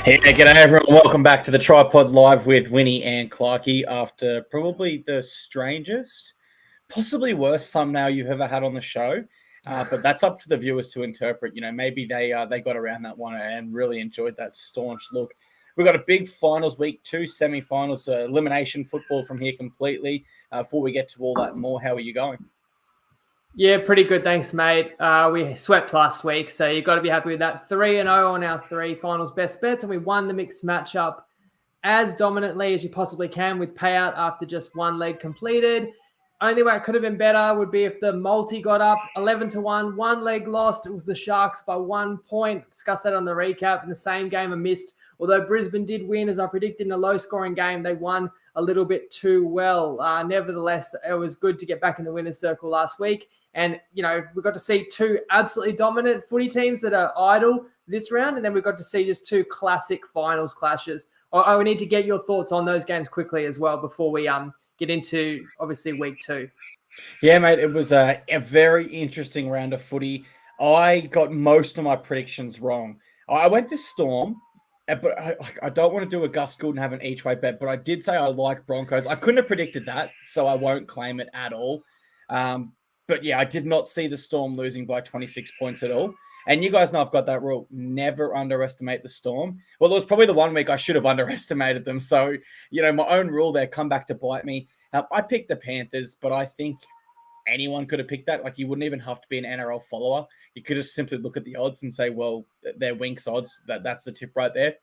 Hey, g'day everyone. Welcome back to the TryPod Live with Winny and Clarkey after probably the strangest, possibly worst thumbnail you've ever had on the show. But that's up to the viewers to interpret. You know, maybe they got around that one and really enjoyed that staunch look. We've got a big finals week, 2 semi-finals, elimination football from here completely. Before we get to all that and more, how are you going? Yeah, pretty good. Thanks, mate. We swept last week, so you've got to be happy with that. 3-0 on our 3 finals best bets, and we won the mixed matchup as dominantly as you possibly can with payout after just one leg completed. Only way it could have been better would be if the multi got up 11-1, one leg lost. It was the Sharks by 1 point. Discussed that on the recap. In the same game, I missed. Although Brisbane did win, as I predicted in a low-scoring game, they won a little bit too well. Nevertheless, it was good to get back in the winner's circle last week. And, you know, we got to see 2 absolutely dominant footy teams that are idle this round. And then we got to see just 2 classic finals clashes. I need to get your thoughts on those games quickly as well before we get into, obviously, week 2. Yeah, mate, it was a very interesting round of footy. I got most of my predictions wrong. I went this Storm, but I don't want to do a Gus Gould and have an each-way bet, but I did say I like Broncos. I couldn't have predicted that, so I won't claim it at all. But yeah, I did not see the Storm losing by 26 points at all. And you guys know I've got that rule. Never underestimate the Storm. Well, it was probably the 1 week I should have underestimated them. So, you know, my own rule there come back to bite me. I picked the Panthers, but I think anyone could have picked that. Like, you wouldn't even have to be an NRL follower. You could just simply look at the odds and say, well, they're Winks odds. That's the tip right there.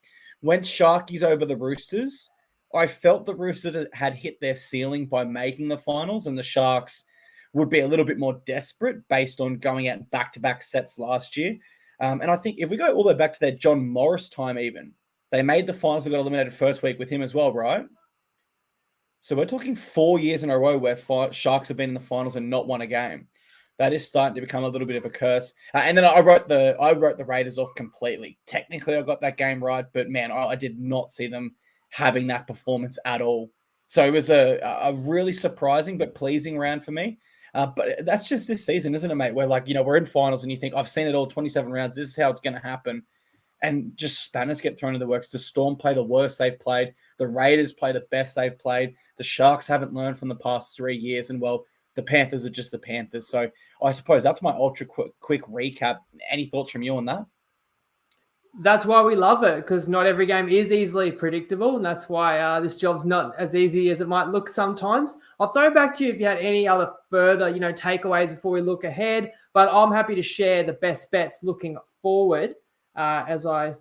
Went Sharkies over the Roosters. I felt the Roosters had hit their ceiling by making the finals, and the Sharks would be a little bit more desperate based on going out in back-to-back sets last year. And I think if we go all the way back to their John Morris time even, they made the finals and got eliminated first week with him as well, right? So we're talking 4 years in a row where Sharks have been in the finals and not won a game. That is starting to become a little bit of a curse. And then I wrote the Raiders off completely. Technically, I got that game right, but man, I did not see them having that performance at all. So it was a really surprising but pleasing round for me. But that's just this season, isn't it, mate? Where, like, you know, we're in finals and you think, I've seen it all, 27 rounds. This is how it's going to happen. And just spanners get thrown in the works. The Storm play the worst they've played. The Raiders play the best they've played. The Sharks haven't learned from the past 3 years. And, well, the Panthers are just the Panthers. So I suppose that's my ultra quick recap. Any thoughts from you on that? That's why we love it, because not every game is easily predictable, and that's why this job's not as easy as it might look sometimes. I'll throw it back to you if you had any other further, takeaways before we look ahead, but I'm happy to share the best bets looking forward as I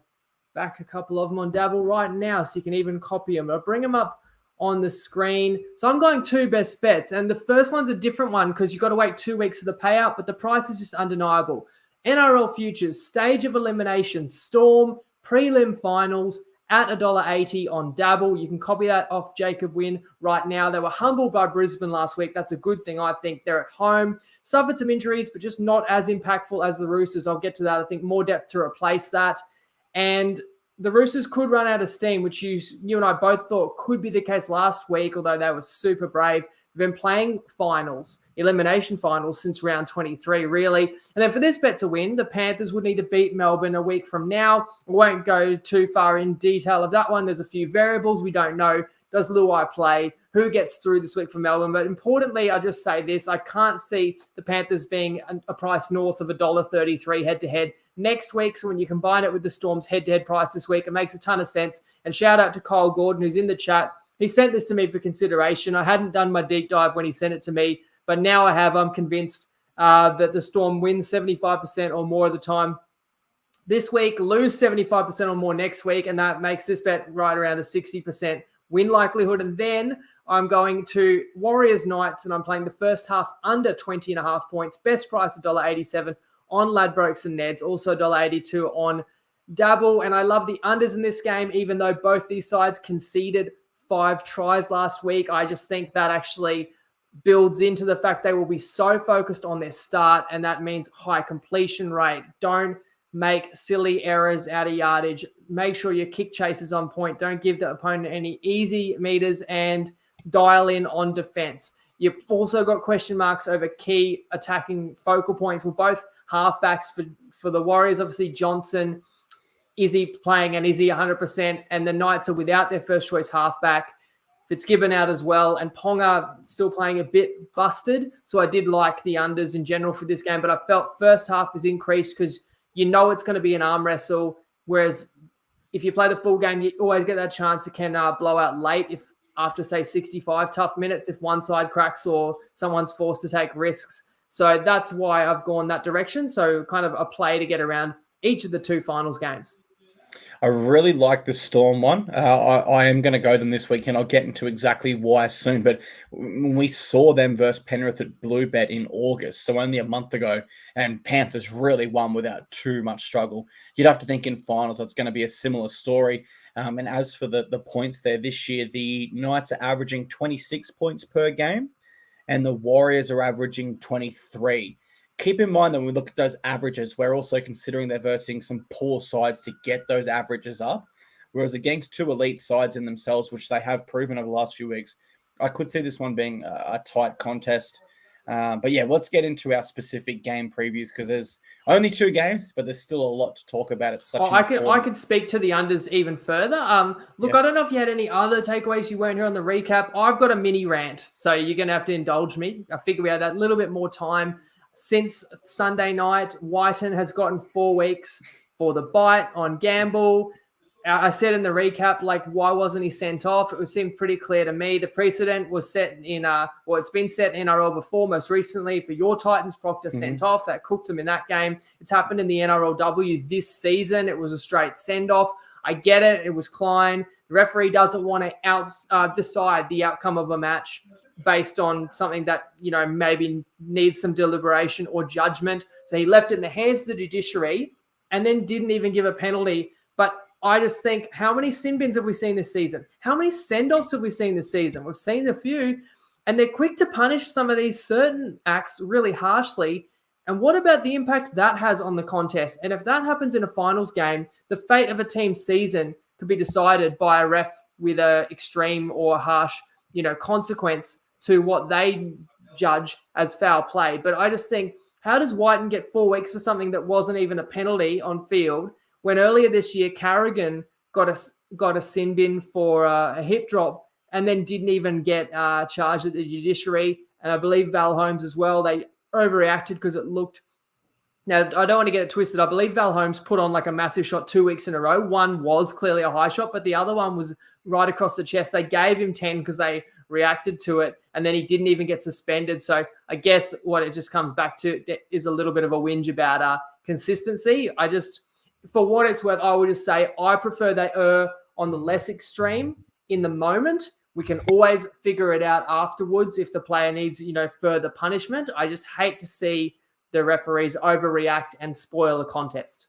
back a couple of them on Dabble right now, so you can even copy them. I'll bring them up on the screen. So I'm going 2 best bets, and the first one's a different one because you've got to wait 2 weeks for the payout, but the price is just undeniable. NRL futures, stage of elimination, Storm, prelim finals at $1.80 on Dabble. You can copy that off Jacob Wynn right now. They were humbled by Brisbane last week. That's a good thing, I think. They're at home, suffered some injuries, but just not as impactful as the Roosters. I'll get to that. I think more depth to replace that. And the Roosters could run out of steam, which you and I both thought could be the case last week, although they were super brave. They've been playing finals, elimination finals, since round 23, really. And then for this bet to win, the Panthers would need to beat Melbourne a week from now. I won't go too far in detail of that one. There's a few variables we don't know. Does Luai play? Who gets through this week for Melbourne? But importantly, I just say this. I can't see the Panthers being a price north of $1.33 head-to-head next week. So when you combine it with the Storm's head-to-head price this week, it makes a ton of sense. And shout out to Kyle Gordon, who's in the chat. He sent this to me for consideration. I hadn't done my deep dive when he sent it to me, but now I have. I'm convinced that the Storm wins 75% or more of the time this week, lose 75% or more next week, and that makes this bet right around a 60% win likelihood. And then I'm going to Warriors Knights, and I'm playing the first half under 20.5 points. Best price $1.87 on Ladbrokes and Neds, also $1.82 on Dabble. And I love the unders in this game, even though both these sides conceded 5 tries last week. I just think that actually builds into the fact they will be so focused on their start, and that means high completion rate. Don't make silly errors out of yardage. Make sure your kick chase is on point. Don't give the opponent any easy meters, and dial in on defense. You've also got question marks over key attacking focal points. Well, both halfbacks for the Warriors, obviously Johnson is he playing and is he 100%? And the Knights are without their first choice halfback. Fitzgibbon out as well, and Ponga still playing a bit busted. So I did like the unders in general for this game, but I felt first half is increased because you know it's going to be an arm wrestle. Whereas if you play the full game, you always get that chance it can blow out late if after, say, 65 tough minutes, if one side cracks or someone's forced to take risks. So that's why I've gone that direction. So kind of a play to get around each of the two finals games. I really like the Storm one. I am going to go them this weekend. I'll get into exactly why soon. But when we saw them versus Penrith at Bluebet in August, so only a month ago, and Panthers really won without too much struggle, you'd have to think in finals it's going to be a similar story. And as for the points there this year, the Knights are averaging 26 points per game, and the Warriors are averaging 23. Keep in mind that when we look at those averages, we're also considering they're versing some poor sides to get those averages up. Whereas against two elite sides in themselves, which they have proven over the last few weeks, I could see this one being a tight contest. But yeah, let's get into our specific game previews because there's only two games, but there's still a lot to talk about. It's such I can speak to the unders even further. Look, I don't know if you had any other takeaways you weren't here on the recap. I've got a mini rant, so you're going to have to indulge me. I figure we had that little bit more time. Since Sunday night, Whiten has gotten 4 weeks for the bite on Gamble. I said in the recap, like, why wasn't he sent off? It seemed pretty clear to me. The precedent was set in, it's been set in NRL before, most recently for your Titans. Proctor sent off. That cooked him in that game. It's happened in the NRLW this season. It was a straight send-off. I get it. It was Klein. The referee doesn't want to decide the outcome of a match based on something that, maybe needs some deliberation or judgment. So he left it in the hands of the judiciary and then didn't even give a penalty. But I just think, how many sin bins have we seen this season? How many send-offs have we seen this season? We've seen a few, and they're quick to punish some of these certain acts really harshly. And what about the impact that has on the contest? And if that happens in a finals game, the fate of a team's season could be decided by a ref with an extreme or harsh, consequence to what they judge as foul play. But I just think, how does Whiten get 4 weeks for something that wasn't even a penalty on field when earlier this year Carrigan got a sin bin for a hip drop and then didn't even get charged at the judiciary? And I believe Val Holmes as well, they overreacted because it looked... Now, I don't want to get it twisted. I believe Val Holmes put on like a massive shot 2 weeks in a row. One was clearly a high shot, but the other one was right across the chest. They gave him 10 because they reacted to it, and then he didn't even get suspended. So I guess what it just comes back to is a little bit of a whinge about consistency. For what it's worth, I would just say I prefer they err on the less extreme in the moment. We can always figure it out afterwards if the player needs, further punishment. I just hate to see the referees overreact and spoil a contest.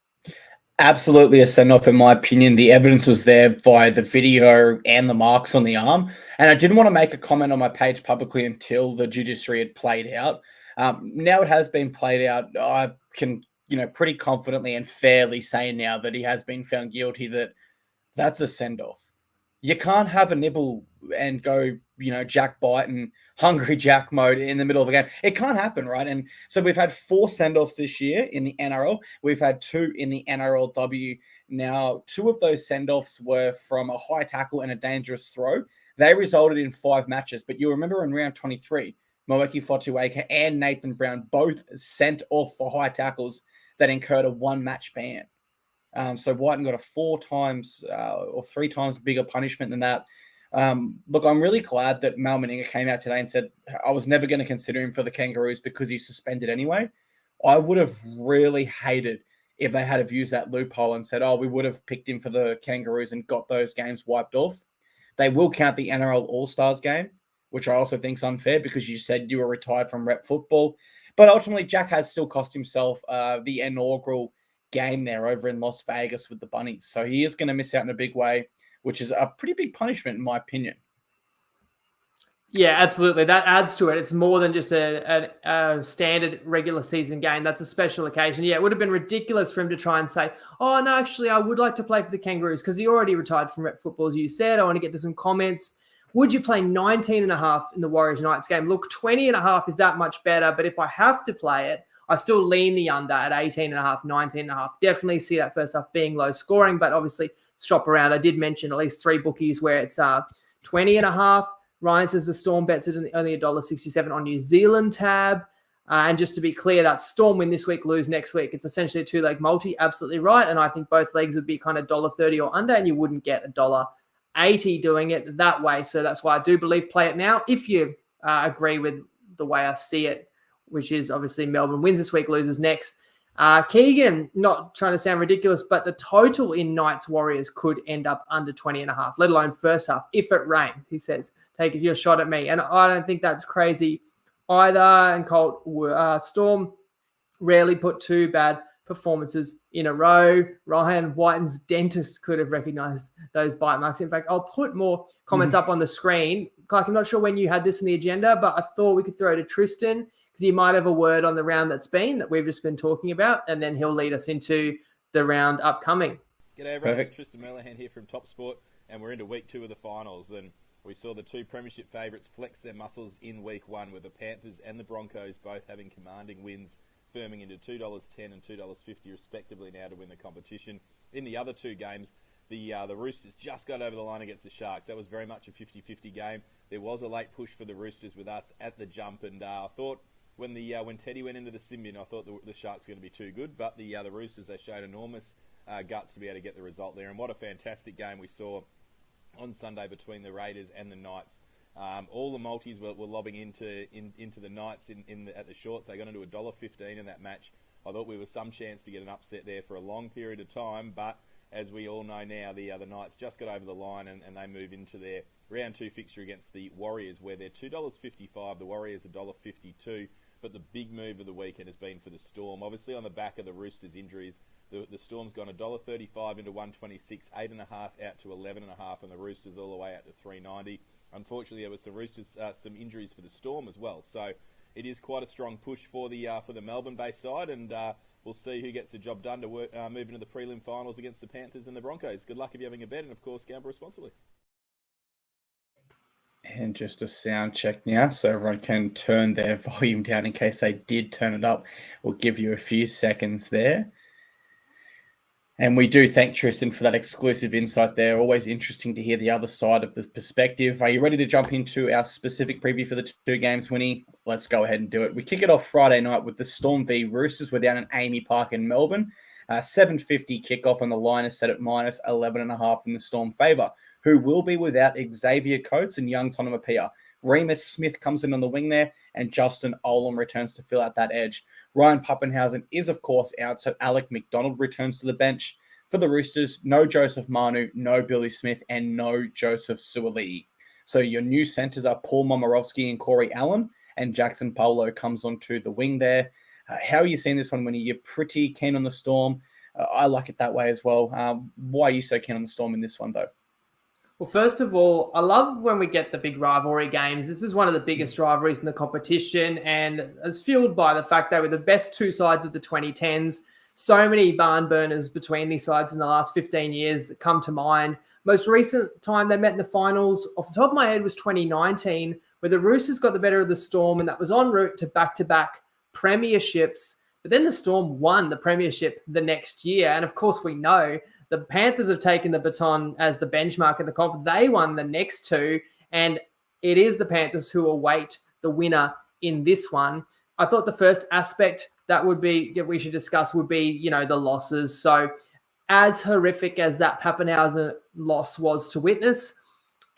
Absolutely a send-off, in my opinion. The evidence was there via the video and the marks on the arm. And I didn't want to make a comment on my page publicly until the judiciary had played out. Now it has been played out. I can, pretty confidently and fairly say now that he has been found guilty that that's a send-off. You can't have a nibble and go, Jack bite and hungry Jack mode in the middle of a game. It can't happen, right? And so we've had 4 send-offs this year in the NRL. We've had 2 in the NRLW. Now, 2 of those send-offs were from a high tackle and a dangerous throw. They resulted in 5 matches. But you'll remember in round 23, Moeki Fotuaika and Nathan Brown both sent off for high tackles that incurred a 1-match ban. So Whiten got a 4 times or 3 times bigger punishment than that. Look, I'm really glad that Mal Meninga came out today and said, I was never going to consider him for the Kangaroos because he's suspended anyway. I would have really hated if they had have used that loophole and said, we would have picked him for the Kangaroos and got those games wiped off. They will count the NRL All-Stars game, which I also think is unfair because you said you were retired from rep football. But ultimately, Jack has still cost himself the inaugural game there over in Las Vegas with the Bunnies. So he is going to miss out in a big way, which is a pretty big punishment in my opinion. Yeah, absolutely. That adds to it. It's more than just a standard regular season game. That's a special occasion. Yeah, it would have been ridiculous for him to try and say, no, actually, I would like to play for the Kangaroos because he already retired from rep football, as you said. I want to get to some comments. Would you play 19.5 in the Warriors Knights game? Look, 20.5 is that much better, but if I have to play it, I still lean the under at 18.5, 19.5. Definitely see that first half being low scoring, but obviously shop around. I did mention at least 3 bookies where it's 20.5. Ryan says the Storm bets it only $1.67 on New Zealand tab. And just to be clear, that Storm win this week, lose next week. It's essentially a 2-leg multi, absolutely right. And I think both legs would be kind of $1.30 or under, and you wouldn't get $1.80 doing it that way. So that's why I do believe play it now. If you agree with the way I see it, which is obviously Melbourne wins this week, loses next. Keegan, not trying to sound ridiculous, but the total in Knights Warriors could end up under 20.5, let alone first half, if it rains, he says. Take your shot at me. And I don't think that's crazy either. And Colt, Storm rarely put 2 bad performances in a row. Ryan Whiten's dentist could have recognized those bite marks. In fact, I'll put more comments up on the screen. Clark, I'm not sure when you had this in the agenda, but I thought we could throw to Tristan because he might have a word on the round that's been that we've just been talking about, and then he'll lead us into the round upcoming. G'day everyone, it's Tristan Merlehan here from Top Sport, and we're into week 2 of the finals, and we saw the 2 premiership favourites flex their muscles in week 1 with the Panthers and the Broncos both having commanding wins, firming into $2.10 and $2.50 respectively now to win the competition. In the other 2 games, the Roosters just got over the line against the Sharks. That was very much a 50-50 game. There was a late push for the Roosters with us at the jump, and I thought when Teddy went into the sin bin, I thought the Sharks were going to be too good, but the Roosters, they showed enormous guts to be able to get the result there, and what a fantastic game we saw on Sunday between the Raiders and the Knights. All the multis were lobbing into the Knights at the shorts. They got into $1.15 in that match. I thought we were some chance to get an upset there for a long period of time, but as we all know now, the Knights just got over the line and they move into their round 2 fixture against the Warriors, where they're $2.55. The Warriors $1.52. But the big move of the weekend has been for the Storm. Obviously, on the back of the Roosters' injuries, the Storm's gone $1.35 into 126, 8.5 out to 11.5, and the Roosters all the way out to 3.90. Unfortunately, there was some injuries for the Storm as well. So it is quite a strong push for the Melbourne-based side, and we'll see who gets the job done to move into the prelim finals against the Panthers and the Broncos. Good luck if you're having a bet, and of course, gamble responsibly. And just a sound check now so everyone can turn their volume down in case they did turn it up. We'll give you a few seconds there. And we do thank Tristan for that exclusive insight there. Always interesting to hear the other side of the perspective. Are you ready to jump into our specific preview for the 2 games, Winnie? Let's go ahead and do it. We kick it off Friday night with the Storm v Roosters. We're down in Amy Park in Melbourne. 7:50 kickoff, and the line is set at minus 11.5 in the Storm favour, who will be without Xavier Coates and young Tonomapia. Remus Smith comes in on the wing there, and Justin Olam returns to fill out that edge. Ryan Pappenhausen is, of course, out, so Alec McDonald returns to the bench. For the Roosters, no Joseph Manu, no Billy Smith, and no Joseph Suaalii. So your new centres are Paul Momirovski and Corey Allen, and Jackson Paulo comes onto the wing there. How are you seeing this one, Winnie? You're pretty keen on the Storm. I like it that way as well. Why are you so keen on the Storm in this one, though? Well, first of all, I love when we get the big rivalry games. This is one of the biggest rivalries in the competition, and it's fueled by the fact they were the best 2 sides of the 2010s. So many barn burners between these sides in the last 15 years that come to mind. Most recent time they met in the finals, off the top of my head, was 2019, where the Roosters got the better of the Storm, and that was en route to back-to-back premierships. But then the Storm won the premiership the next year. And of course, we know the Panthers have taken the baton as the benchmark in the comp. They won the next 2, and it is the Panthers who await the winner in this one. I thought the first aspect that we should discuss would be, the losses. So as horrific as that Pappenhausen loss was to witness,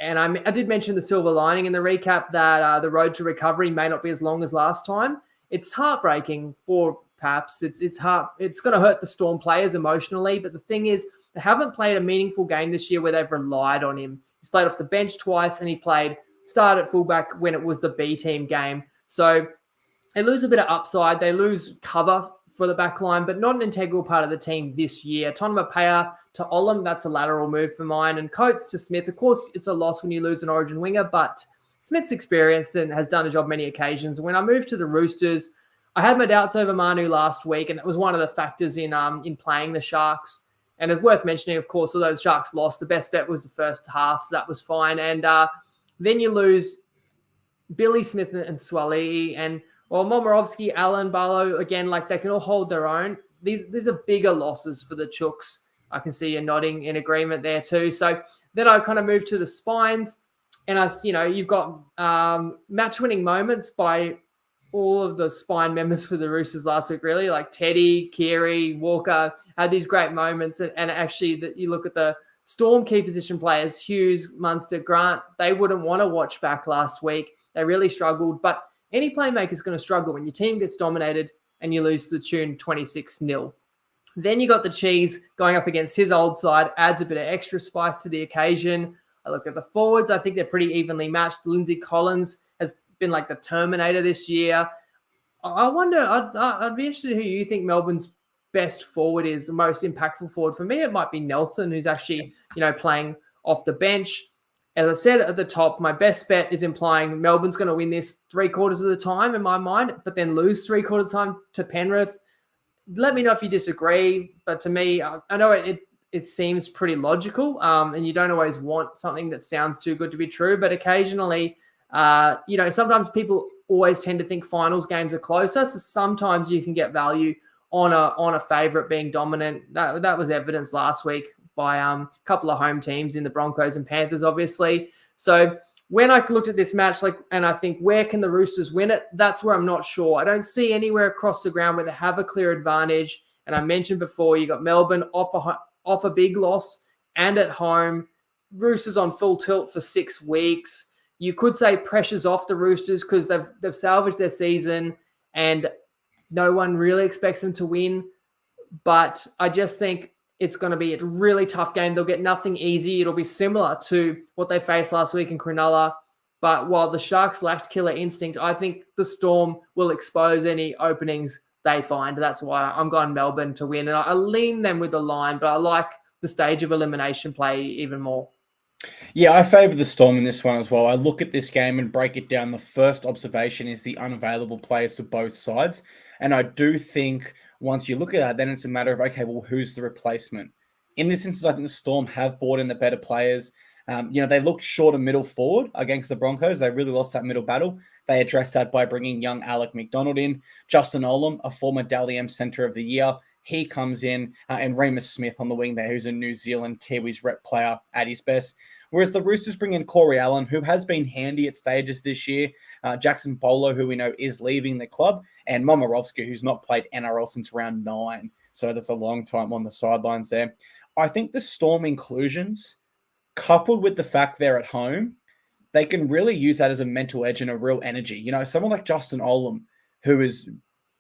and I did mention the silver lining in the recap that the road to recovery may not be as long as last time. It's heartbreaking for Paps. It's going to hurt the Storm players emotionally, but the thing is, they haven't played a meaningful game this year where they've relied on him. He's played off the bench twice, and he started at fullback when it was the B team game. So they lose a bit of upside. They lose cover for the back line, but not an integral part of the team this year. Tonomapea to Olam, that's a lateral move for mine. And Coates to Smith, of course, it's a loss when you lose an origin winger, but Smith's experienced and has done a job many occasions. When I moved to the Roosters, I had my doubts over Manu last week, and it was one of the factors in playing the Sharks. And it's worth mentioning, of course, although the Sharks lost, the best bet was the first half, so that was fine. And then you lose Billy Smith and Suaalii, and Well, Momirovski, Allen, Barlow, again, like they can all hold their own. These are bigger losses for the Chooks. I can see you nodding in agreement there too. So then I kind of moved to the spines, and you've got match-winning moments by all of the spine members for the Roosters last week, really, like Teddy, Keary, Walker had these great moments. And actually, that you look at the Storm key position players, Hughes, Munster, Grant, they wouldn't want to watch back last week. They really struggled. But any playmaker is going to struggle when your team gets dominated and you lose to the tune 26-0. Then you got the Cheese going up against his old side, adds a bit of extra spice to the occasion. I look at the forwards. I think they're pretty evenly matched. Lindsay Collins has been like the Terminator this year. I wonder, I'd be interested in who you think Melbourne's best forward is, the most impactful forward. For me, it might be Nelson, who's actually, playing off the bench. As I said at the top, my best bet is implying Melbourne's going to win this 3/4 of the time in my mind, but then lose 3/4 of the time to Penrith. Let me know if you disagree, but to me, I know it seems pretty logical, and you don't always want something that sounds too good to be true, but occasionally, sometimes people always tend to think finals games are closer, so sometimes you can get value on a favourite being dominant. That was evidenced last week by a couple of home teams in the Broncos and Panthers, obviously. So when I looked at this match, and I think, where can the Roosters win it? That's where I'm not sure. I don't see anywhere across the ground where they have a clear advantage. And I mentioned before, you got Melbourne off a big loss and at home. Roosters on full tilt for 6 weeks. You could say pressure's off the Roosters because they've salvaged their season and no one really expects them to win. But I just think it's going to be a really tough game. They'll get nothing easy. It'll be similar to what they faced last week in Cronulla. But while the Sharks lacked killer instinct, I think the Storm will expose any openings they find. That's why I'm going Melbourne to win. And I lean them with the line, but I like the stage of elimination play even more. Yeah, I favour the Storm in this one as well. I look at this game and break it down. The first observation is the unavailable players for both sides. And I do think once you look at that, then it's a matter of, okay, well, who's the replacement? In this instance, I think the Storm have brought in the better players. They looked short of middle forward against the Broncos. They really lost that middle battle. They addressed that by bringing young Alec McDonald in. Justin Olam, a former Dally M Centre of the Year, he comes in, and Remus Smith on the wing there, who's a New Zealand Kiwis rep player at his best. Whereas the Roosters bring in Corey Allen, who has been handy at stages this year, Jackson Bolo, who we know is leaving the club, and Momirovski, who's not played NRL since round 9. So that's a long time on the sidelines there. I think the Storm inclusions, coupled with the fact they're at home, they can really use that as a mental edge and a real energy. Someone like Justin Olam, who has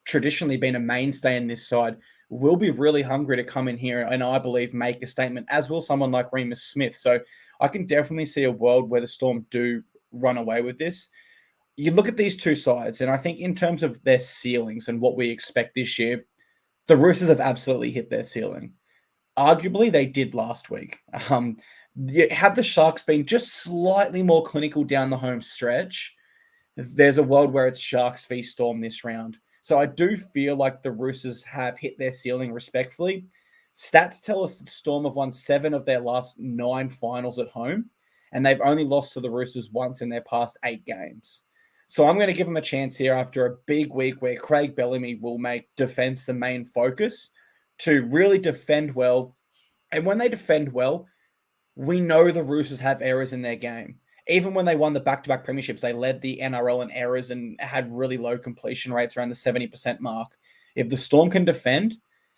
traditionally been a mainstay in this side, will be really hungry to come in here and I believe make a statement, as will someone like Remus Smith. So I can definitely see a world where the Storm do run away with this. You look at these two sides, and I think in terms of their ceilings and what we expect this year, the Roosters have absolutely hit their ceiling. Arguably, they did last week. Had the Sharks been just slightly more clinical down the home stretch, there's a world where it's Sharks v Storm this round. So I do feel like the Roosters have hit their ceiling respectfully. Stats tell us that Storm have won 7 of their last 9 finals at home, and they've only lost to the Roosters once in their past 8 games. So I'm going to give them a chance here after a big week where Craig Bellamy will make defense the main focus to really defend well. And when they defend well, we know the Roosters have errors in their game. Even when they won the back-to-back premierships, they led the NRL in errors and had really low completion rates around the 70% mark. If the Storm can defend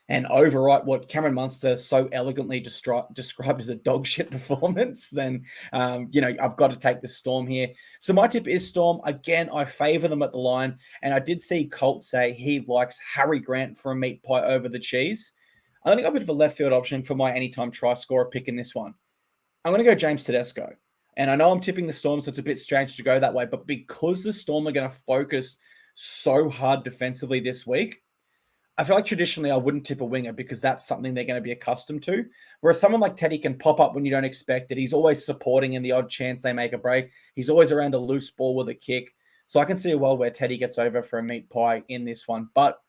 and overwrite what Cameron Munster so elegantly described as a dog shit performance, then, I've got to take the Storm here. So my tip is Storm. Again, I favour them at the line. And I did see Colt say he likes Harry Grant for a meat pie over the cheese. I'm going to go a bit of a left field option for my anytime try scorer pick in this one. I'm going to go James Tedesco. And I know I'm tipping the Storm, so it's a bit strange to go that way. But because the Storm are going to focus so hard defensively this week, I feel like traditionally I wouldn't tip a winger because that's something they're going to be accustomed to. Whereas someone like Teddy can pop up when you don't expect it. He's always supporting in the odd chance they make a break. He's always around a loose ball with a kick. So I can see a world where Teddy gets over for a meat pie in this one. But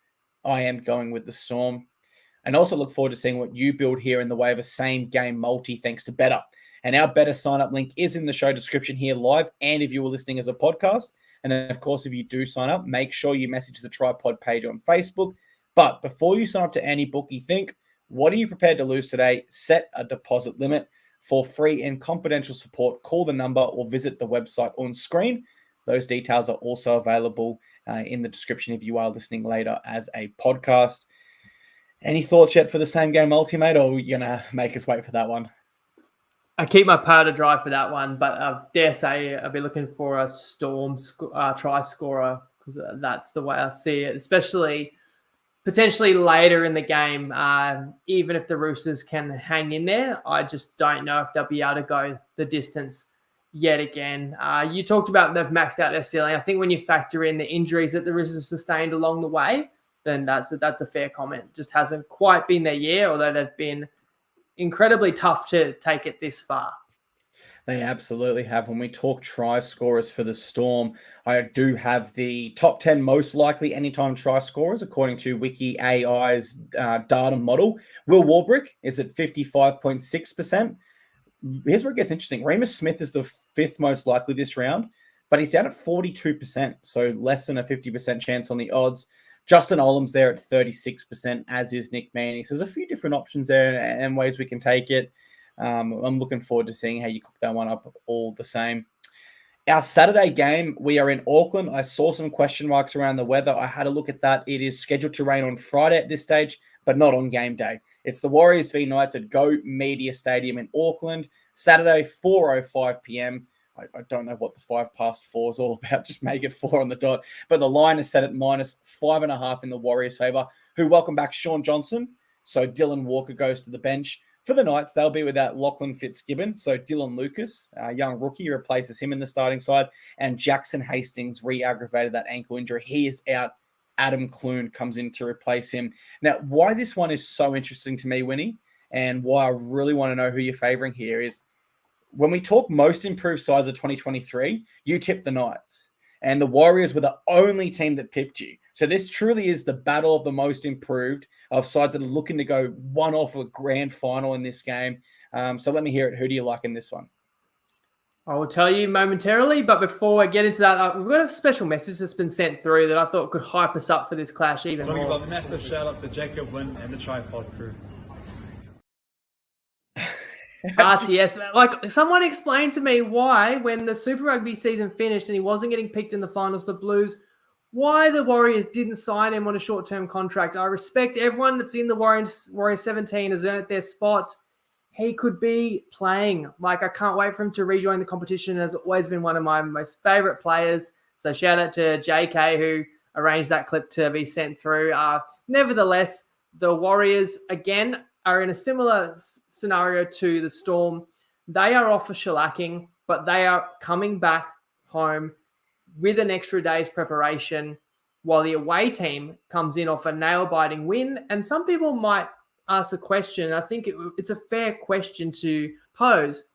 I am going with the Storm. And also look forward to seeing what you build here in the way of a same game multi thanks to Better. And our Better sign-up link is in the show description here live. And if you were listening as a podcast, And then, of course, if you do sign up, make sure you message the TryPod page on Facebook. But before you sign up to any bookie, think, what are you prepared to lose today? Set a deposit limit. For free and confidential support, call the number or visit the website on screen. Those details are also available in the description if you are listening later as a podcast. Any thoughts yet for the same game multi, mate, or are you going to make us wait for that one? I keep my powder dry for that one, but I dare say I'll be looking for a Storm try scorer, because that's the way I see it, especially potentially later in the game. Even if the Roosters can hang in there, I just don't know if they'll be able to go the distance yet again. You talked about they've maxed out their ceiling. I think when you factor in the injuries that the Roosters have sustained along the way, then that's a fair comment. Just hasn't quite been their year, although they've been incredibly tough to take it this far. They absolutely have. When we talk try scorers for the Storm, I do have the top 10 most likely anytime try scorers, according to Wiki AI's data model. Will Warbrick is at 55.6%. Here's where it gets interesting. Remus Smith is the fifth most likely this round, but he's down at 42%, so less than a 50% chance on the odds. Justin Olam's there at 36%, as is Nick Manning. So there's a few different options there and ways we can take it. I'm looking forward to seeing how you cook that one up all the same. Our Saturday game, we are in Auckland. I saw some question marks around the weather. I had a look at that. It is scheduled to rain on Friday at this stage, but not on game day. It's the Warriors v Knights at Go Media Stadium in Auckland, Saturday, 4:05 p.m. I don't know what the 4 is all about. Just make it 4 on the dot. But the line is set at -5.5 in the Warriors' favour, who welcome back Sean Johnson. So Dylan Walker goes to the bench. For the Knights, they'll be without Lachlan Fitzgibbon. So Dylan Lucas, a young rookie, replaces him in the starting side. And Jackson Hastings re-aggravated that ankle injury. He is out. Adam Clune comes in to replace him. Now, why this one is so interesting to me, Winnie, and why I really want to know who you're favouring here is, when we talk most improved sides of 2023, you tipped the Knights. And the Warriors were the only team that pipped you. So this truly is the battle of the most improved of sides that are looking to go one off a grand final in this game. So let me hear it. Who do you like in this one? I will tell you momentarily, but before I get into that, we've got a special message that's been sent through that I thought could hype us up for this clash even more. We've got a massive shout out to Jacob Wynn and the TryPod crew. RCS, like someone explained to me why, when the Super Rugby season finished and he wasn't getting picked in the finals, the Blues, why the Warriors didn't sign him on a short-term contract. I respect everyone that's in the Warriors 17 has earned their spot. He could be playing. Like, I can't wait for him to rejoin the competition. Has always been one of my most favorite players. So shout out to JK who arranged that clip to be sent through. Nevertheless, the Warriors, again, are in a similar scenario to the Storm. They are off for shellacking, but they are coming back home with an extra day's preparation, while the away team comes in off a nail-biting win. And some people might ask a question. I think it's a fair question to pose.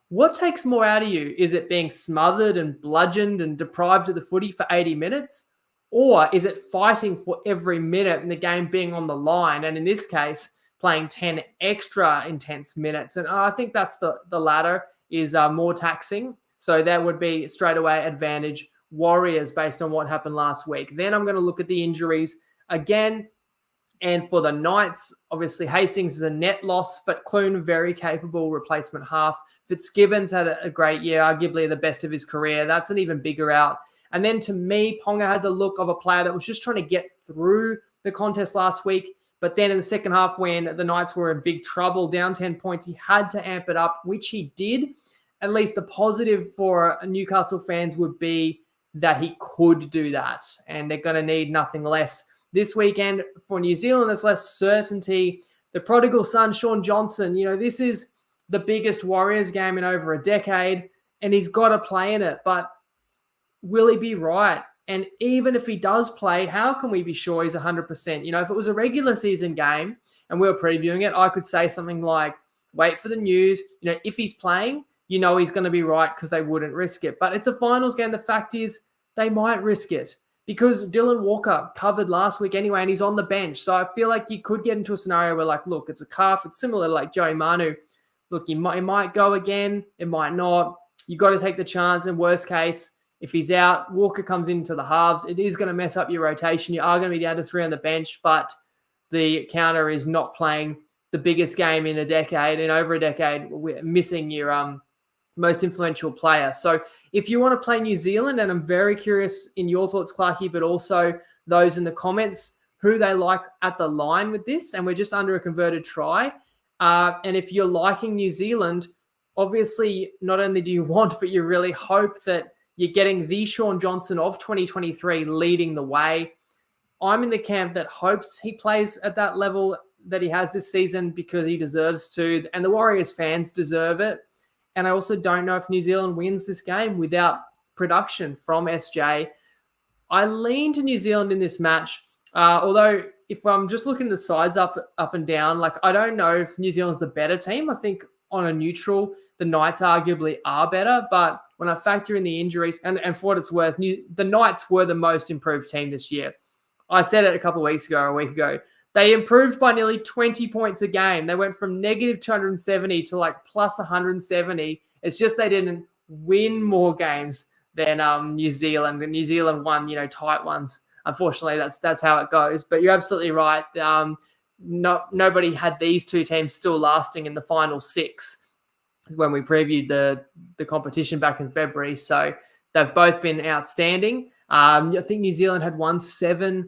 What takes more out of you? Is it being smothered and bludgeoned and deprived of the footy for 80 minutes? Or is it fighting for every minute and the game being on the line? And in this case, playing 10 extra intense minutes. And I think that's the latter is more taxing. So that would be straight away advantage Warriors based on what happened last week. Then I'm going to look at the injuries again. And for the Knights, obviously Hastings is a net loss, but Clune, very capable replacement half. Fitzgibbon's had a great year, arguably the best of his career. That's an even bigger out. And then to me, Ponga had the look of a player that was just trying to get through the contest last week. But then in the second half, when the Knights were in big trouble, down 10 points, he had to amp it up, which he did. At least the positive for Newcastle fans would be that he could do that. And they're going to need nothing less this weekend. For New Zealand, there's less certainty. The prodigal son, Sean Johnson, this is the biggest Warriors game in over a decade, and he's got to play in it. But will he be right? And even if he does play, how can we be sure he's 100%? If it was a regular season game and we were previewing it, I could say something like, wait for the news. If he's playing, he's going to be right because they wouldn't risk it. But it's a finals game. The fact is they might risk it because Dylan Walker covered last week anyway, and he's on the bench. So I feel like you could get into a scenario where, like, look, it's a calf. It's similar to like Joey Manu. Look, it might go again. It might not. You got to take the chance. In worst case, If he's out, Walker comes into the halves. It is going to mess up your rotation. You are going to be down to 3 on the bench, but the counter is not playing the biggest game in over a decade, we're missing your most influential player. So if you want to play New Zealand, and I'm very curious in your thoughts, Clarkey, but also those in the comments, who they like at the line with this, and we're just under a converted try. And if you're liking New Zealand, obviously not only do you want, but you really hope that you're getting the Shaun Johnson of 2023 leading the way. I'm in the camp that hopes he plays at that level that he has this season because he deserves to, and the Warriors fans deserve it. And I also don't know if New Zealand wins this game without production from SJ. I lean to New Zealand in this match, although if I'm just looking the sides up and down, like I don't know if New Zealand's the better team. I think on a neutral, the Knights arguably are better, but when I factor in the injuries, and for what it's worth, the Knights were the most improved team this year. I said it a week ago. They improved by nearly 20 points a game. They went from negative 270 to like plus 170. It's just they didn't win more games than New Zealand. And New Zealand won, tight ones. Unfortunately, that's how it goes. But you're absolutely right. Nobody had these two teams still lasting in the final 6 when we previewed the competition back in February. So they've both been outstanding. I think New Zealand had won 7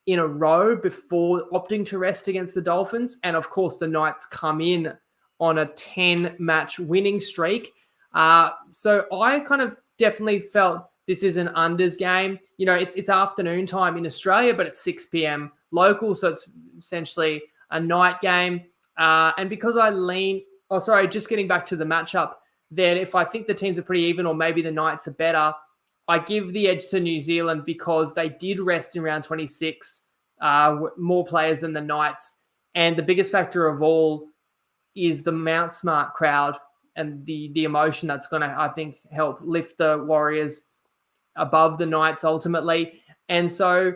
in a row before opting to rest against the Dolphins. And of course, the Knights come in on a 10-match winning streak. So I kind of definitely felt this is an unders game. It's afternoon time in Australia, but it's 6 p.m. local. So it's essentially a night game. And because just getting back to the matchup, then if I think the teams are pretty even or maybe the Knights are better, I give the edge to New Zealand because they did rest in round 26, more players than the Knights. And the biggest factor of all is the Mount Smart crowd and the emotion that's going to, I think, help lift the Warriors above the Knights ultimately. And so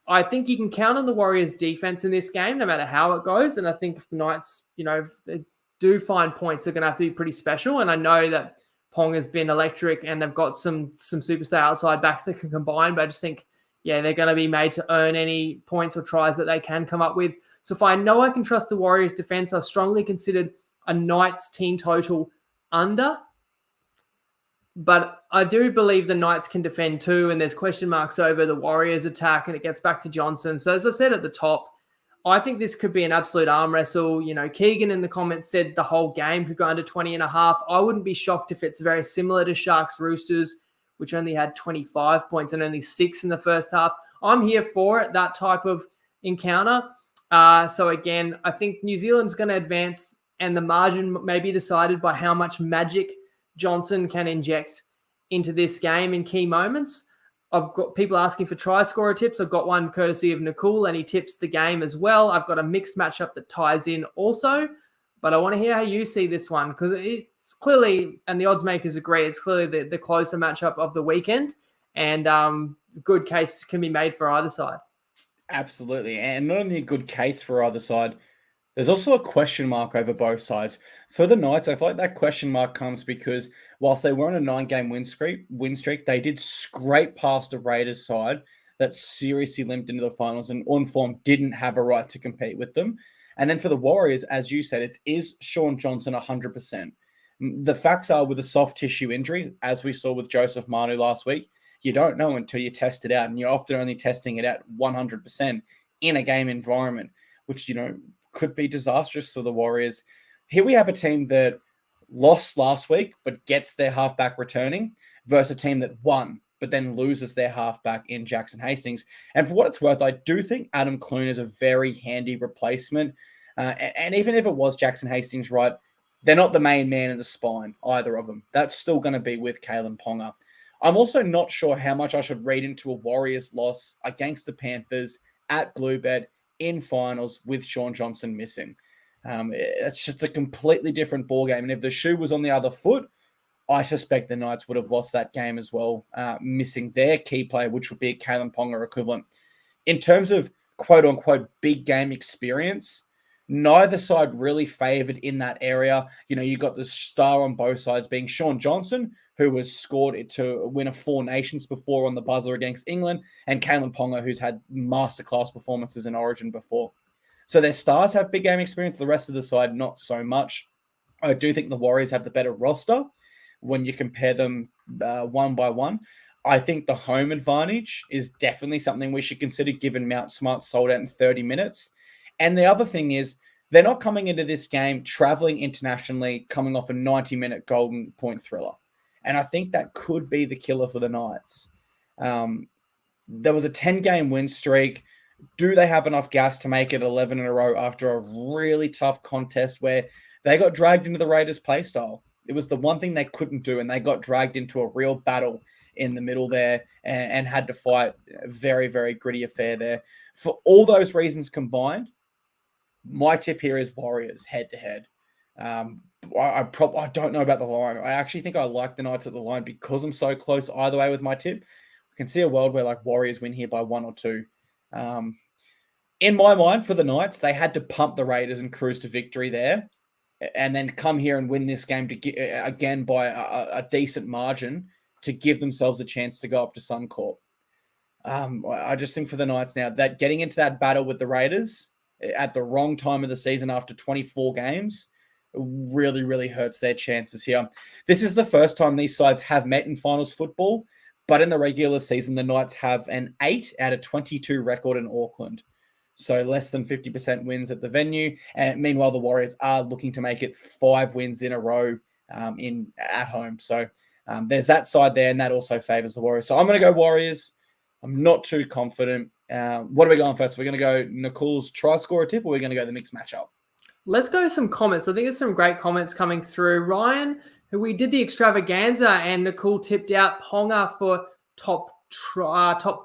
I think you can count on the Warriors' defense in this game, no matter how it goes. And I think if the Knights, if they do find points, they're going to have to be pretty special. And I know that Pong has been electric and they've got some superstar outside backs that can combine, but I just think, they're going to be made to earn any points or tries that they can come up with. So if I know I can trust the Warriors defense, I've strongly considered a Knights team total under, but I do believe the Knights can defend too, and there's question marks over the Warriors attack, and it gets back to Johnson. So as I said at the top, I think this could be an absolute arm wrestle. Keegan in the comments said the whole game could go under 20.5. I wouldn't be shocked if it's very similar to Sharks Roosters, which only had 25 points and only 6 in the first half. I'm here for it, that type of encounter. So again, I think New Zealand's going to advance, and the margin may be decided by how much magic Johnson can inject into this game in key moments. I've got people asking for try scorer tips. I've got one courtesy of Nicole, and he tips the game as well. I've got a mixed matchup that ties in also, but I want to hear how you see this one because it's clearly, and the odds makers agree, it's clearly the closer matchup of the weekend, and good case can be made for either side. Absolutely. And not only a good case for either side, there's also a question mark over both sides. For the Knights, I feel like that question mark comes because whilst they were on a 9-game win streak, they did scrape past the Raiders side that seriously limped into the finals and on form didn't have a right to compete with them. And then for the Warriors, as you said, is Shaun Johnson 100%. The facts are with a soft tissue injury, as we saw with Joseph Manu last week, you don't know until you test it out, and you're often only testing it at 100% in a game environment, which, could be disastrous for the Warriors. Here we have a team that lost last week, but gets their halfback returning versus a team that won, but then loses their halfback in Jackson Hastings. And for what it's worth, I do think Adam Clune is a very handy replacement. And even if it was Jackson Hastings, right, they're not the main man in the spine, either of them. That's still going to be with Kalen Ponga. I'm also not sure how much I should read into a Warriors loss against the Panthers at Bluebird in finals with Shaun Johnson missing. It's just a completely different ballgame. And if the shoe was on the other foot, I suspect the Knights would have lost that game as well, missing their key player, which would be a Kalen Ponga equivalent. In terms of quote-unquote big game experience, Neither side really favoured in that area. You got the star on both sides being Sean Johnson, who was scored to win a Four Nations before on the buzzer against England, and Kalen Ponga, who's had masterclass performances in Origin before. So their stars have big game experience. The rest of the side, not so much. I do think the Warriors have the better roster when you compare them one by one. I think the home advantage is definitely something we should consider, given Mount Smart sold out in 30 minutes. And the other thing is, they're not coming into this game traveling internationally, coming off a 90-minute golden point thriller. And I think that could be the killer for the Knights. There was a 10-game win streak. Do they have enough gas to make it 11 in a row after a really tough contest where they got dragged into the Raiders' play style? It was the one thing they couldn't do, and they got dragged into a real battle in the middle there and had to fight a very, very gritty affair there. For all those reasons combined, my tip here is Warriors head-to-head. I don't know about the line. I actually think I like the Knights at the line because I'm so close either way with my tip. I can see a world where Warriors win here by 1 or 2. In my mind, for the Knights, they had to pump the Raiders and cruise to victory there, and then come here and win this game again by a decent margin to give themselves a chance to go up to Suncorp. I just think for the Knights now, that getting into that battle with the Raiders at the wrong time of the season after 24 games really, really hurts their chances here. This is the first time these sides have met in finals football, but in the regular season, the Knights have an 8 out of 22 record in Auckland. So less than 50% wins at the venue. And meanwhile, the Warriors are looking to make it 5 wins in a row at home. So there's that side there, and that also favors the Warriors. So I'm going to go Warriors. I'm not too confident. What are we going first? We're going to go Nicole's try scorer tip, or we're going to go the mixed matchup? Let's go some comments. I think there's some great comments coming through. Ryan, who we did the extravaganza, and Nicole tipped out Ponga for top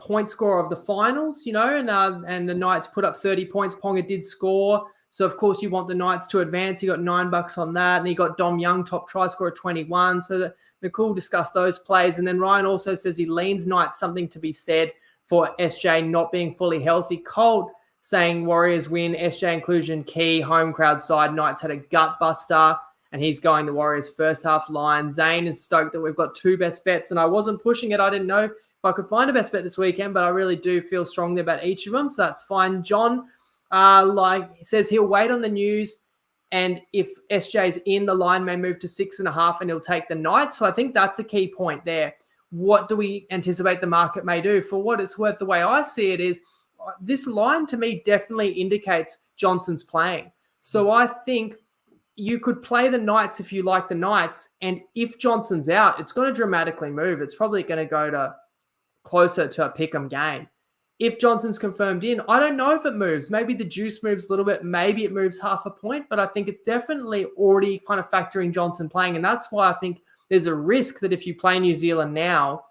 point scorer of the finals, and the Knights put up 30 points. Ponga did score. So, of course, you want the Knights to advance. He got $9 on that, and he got Dom Young, top try scorer, 21. So Nicole discussed those plays. And then Ryan also says he leans Knights, something to be said for SJ not being fully healthy. Colt saying Warriors win, SJ inclusion key, home crowd side. Knights had a gut buster, and he's going the Warriors first half line. Zane is stoked that we've got 2 best bets, and I wasn't pushing it. I didn't know if I could find a best bet this weekend, but I really do feel strongly about each of them, so that's fine. John says he'll wait on the news, and if SJ's in, the line may move to 6.5, and he'll take the Knights. So I think that's a key point there. What do we anticipate the market may do? For what it's worth, the way I see it is this line to me definitely indicates Johnson's playing. So I think you could play the Knights if you like the Knights, and if Johnson's out, it's going to dramatically move. It's probably going to go to closer to a pick'em game. If Johnson's confirmed in, I don't know if it moves. Maybe the juice moves a little bit. Maybe it moves half a point, but I think it's definitely already kind of factoring Johnson playing. And that's why I think there's a risk that if you play New Zealand now,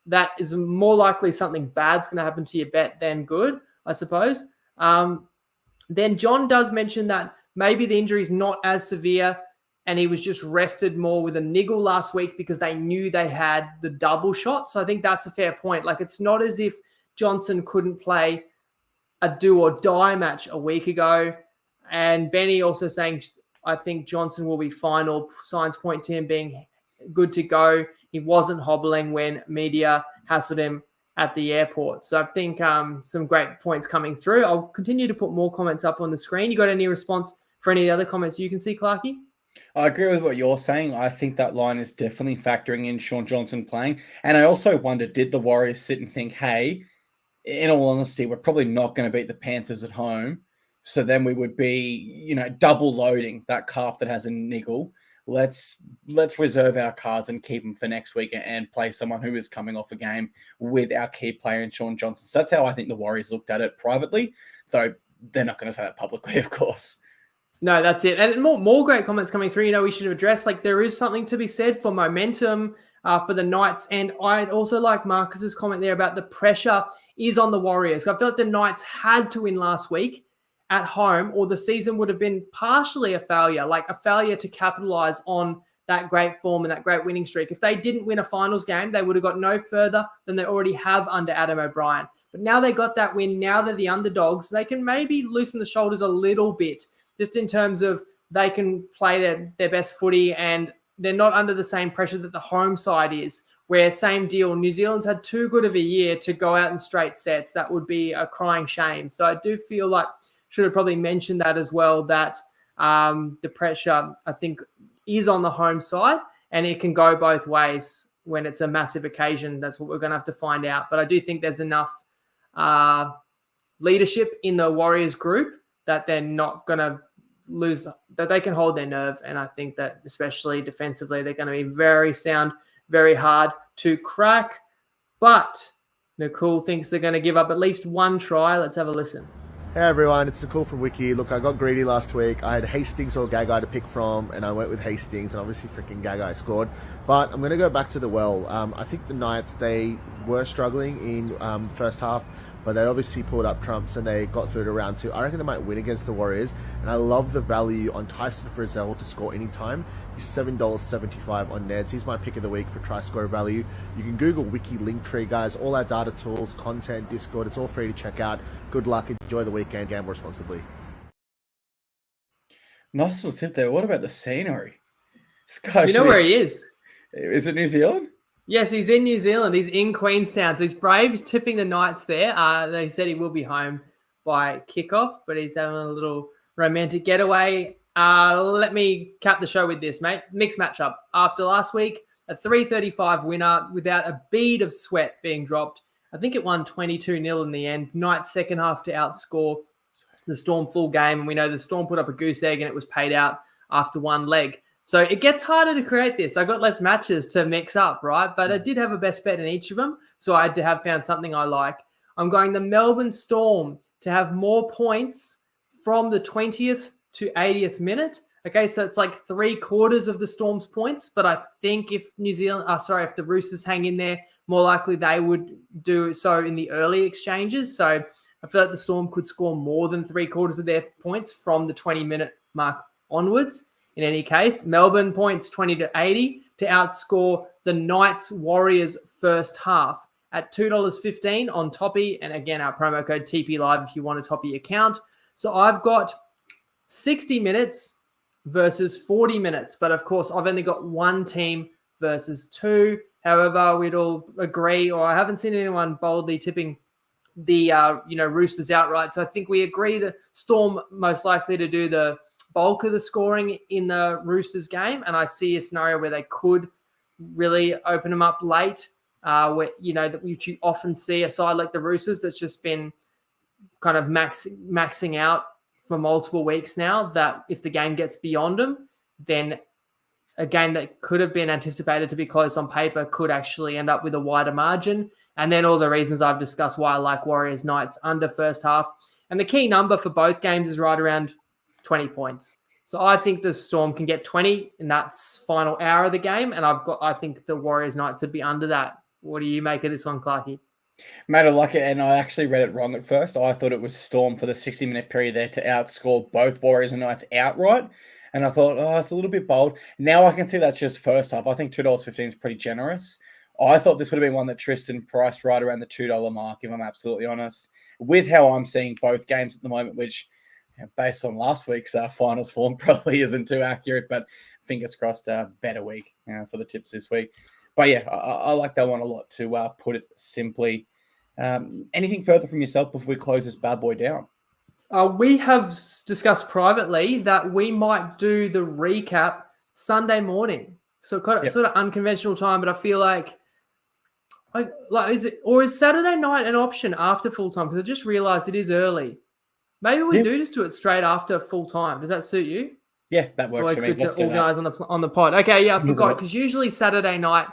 that is more likely something bad's going to happen to your bet than good, I suppose. Then John does mention that maybe the injury is not as severe, and he was just rested more with a niggle last week because they knew they had the double shot. So I think that's a fair point. It's not as if Johnson couldn't play a do or die match a week ago. And Benny also saying, I think Johnson will be fine. All signs point to him being good to go. He wasn't hobbling when media hassled him at the airport. So I think some great points coming through. I'll continue to put more comments up on the screen. You got any response for any of the other comments you can see, Clarkey? I agree with what you're saying. I think that line is definitely factoring in Sean Johnson playing. And I also wonder, did the Warriors sit and think, hey, in all honesty, we're probably not going to beat the Panthers at home. So then we would be, double loading that calf that has a niggle. Let's reserve our cards and keep them for next week and play someone who is coming off a game with our key player in Sean Johnson. So that's how I think the Warriors looked at it privately, though they're not going to say that publicly, of course. No, that's it. And more great comments coming through. We should have addressed, there is something to be said for momentum for the Knights. And I also like Marcus's comment there about the pressure is on the Warriors. I feel like the Knights had to win last week at home, or the season would have been partially a failure, a failure to capitalize on that great form and that great winning streak. If they didn't win a finals game, they would have got no further than they already have under Adam O'Brien. But now they got that win. Now they're the underdogs. They can maybe loosen the shoulders a little bit just in terms of they can play their best footy and they're not under the same pressure that the home side is, where same deal, New Zealand's had too good of a year to go out in straight sets. That would be a crying shame. So I do feel like should have probably mentioned that as well, that the pressure, I think, is on the home side and it can go both ways when it's a massive occasion. That's what we're going to have to find out. But I do think there's enough leadership in the Warriors group that they're not going to lose, that they can hold their nerve. And I think that especially defensively, they're going to be very sound, very hard to crack. But Nicole thinks they're going to give up at least one try. Let's have a listen. Hey everyone, it's Nicole from Wiki. Look, I got greedy last week. I had Hastings or Gagai to pick from, and I went with Hastings, and obviously freaking Gagai scored. But I'm going to go back to the well. I think the Knights, they were struggling in first half, but they obviously pulled up trumps and they got through to round 2. I reckon they might win against the Warriors, and I love the value on Tyson Frizzell to score anytime. He's $7.75 on Neds. He's my pick of the week for try scorer value. You can Google Wiki Linktree, guys. All our data tools, content, Discord, it's all free to check out. Good luck. Enjoy the weekend. Gamble responsibly. Nice little tip there. What about the scenery? Sky, you know where he is? Is it New Zealand? Yes, he's in New Zealand. He's in Queenstown. So he's brave. He's tipping the Knights there. They said he will be home by kickoff, but he's having a little romantic getaway. Let me cap the show with this, mate. Mixed matchup. After last week, a 335 winner without a bead of sweat being dropped. I think it won 22-0 in the end. Knights second half to outscore the Storm full game. And we know the Storm put up a goose egg and it was paid out after one leg. So it gets harder to create this. I got less matches to mix up, right? But I did have a best bet in each of them. So I had to have found something I like. I'm going the Melbourne Storm to have more points from the 20th to 80th minute. Okay, so it's like 3/4 of the Storm's points. But I think if if the Roosters hang in there, more likely they would do so in the early exchanges. So I feel like the Storm could score more than 3/4 of their points from the 20-minute mark onwards. In any case, Melbourne points 20 to 80 to outscore the Knights Warriors first half at $2.15 on Toppy. And again, our promo code TP Live if you want a Toppy account. So I've got 60 minutes versus 40 minutes. But of course, I've only got one team versus two. However, we'd all agree, or I haven't seen anyone boldly tipping the Roosters outright. So I think we agree the Storm most likely to do the bulk of the scoring in the Roosters game, and I see a scenario where they could really open them up late, where that you often see a side like the Roosters that's just been kind of maxing out for multiple weeks now, that if the game gets beyond them, then a game that could have been anticipated to be close on paper could actually end up with a wider margin. And then all the reasons I've discussed why I like Warriors Knights under first half. And the key number for both games is right around 20 points. So I think the Storm can get 20 in that final hour of the game. And I think the Warriors Knights would be under that. What do you make of this one, Clarkey? Mate, I like it. And I actually read it wrong at first. I thought it was Storm for the 60-minute period there to outscore both Warriors and Knights outright. And I thought, it's a little bit bold. Now I can see that's just first half. I think $2.15 is pretty generous. I thought this would have been one that Tristan priced right around the $2 mark, if I'm absolutely honest. With how I'm seeing both games at the moment, which based on last week's finals form probably isn't too accurate, but fingers crossed, better week for the tips this week. But yeah, I like that one a lot, to put it simply. Anything further from yourself before we close this bad boy down? We have discussed privately that we might do the recap Sunday morning. So sort of unconventional time, but I feel like is Saturday night an option after full time? Because I just realized it is early. Maybe we do just do it straight after full time. Does that suit you? Yeah, that works. Always for me. good to organise on the pod. Okay, yeah, I forgot, because usually Saturday night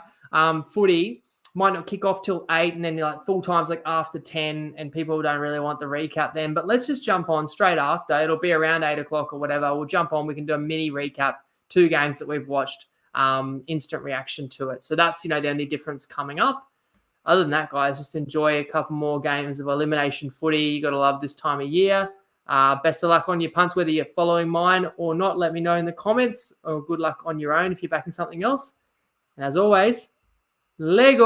footy might not kick off till 8, and then full time's after 10, and people don't really want the recap then. But let's just jump on straight after. It'll be around 8 o'clock or whatever. We'll jump on. We can do a mini recap, 2 games that we've watched, instant reaction to it. So that's the only difference coming up. Other than that, guys, just enjoy a couple more games of elimination footy. You got to love this time of year. Best of luck on your punts, whether you're following mine or not. Let me know in the comments, or good luck on your own if you're backing something else. And as always, Lego.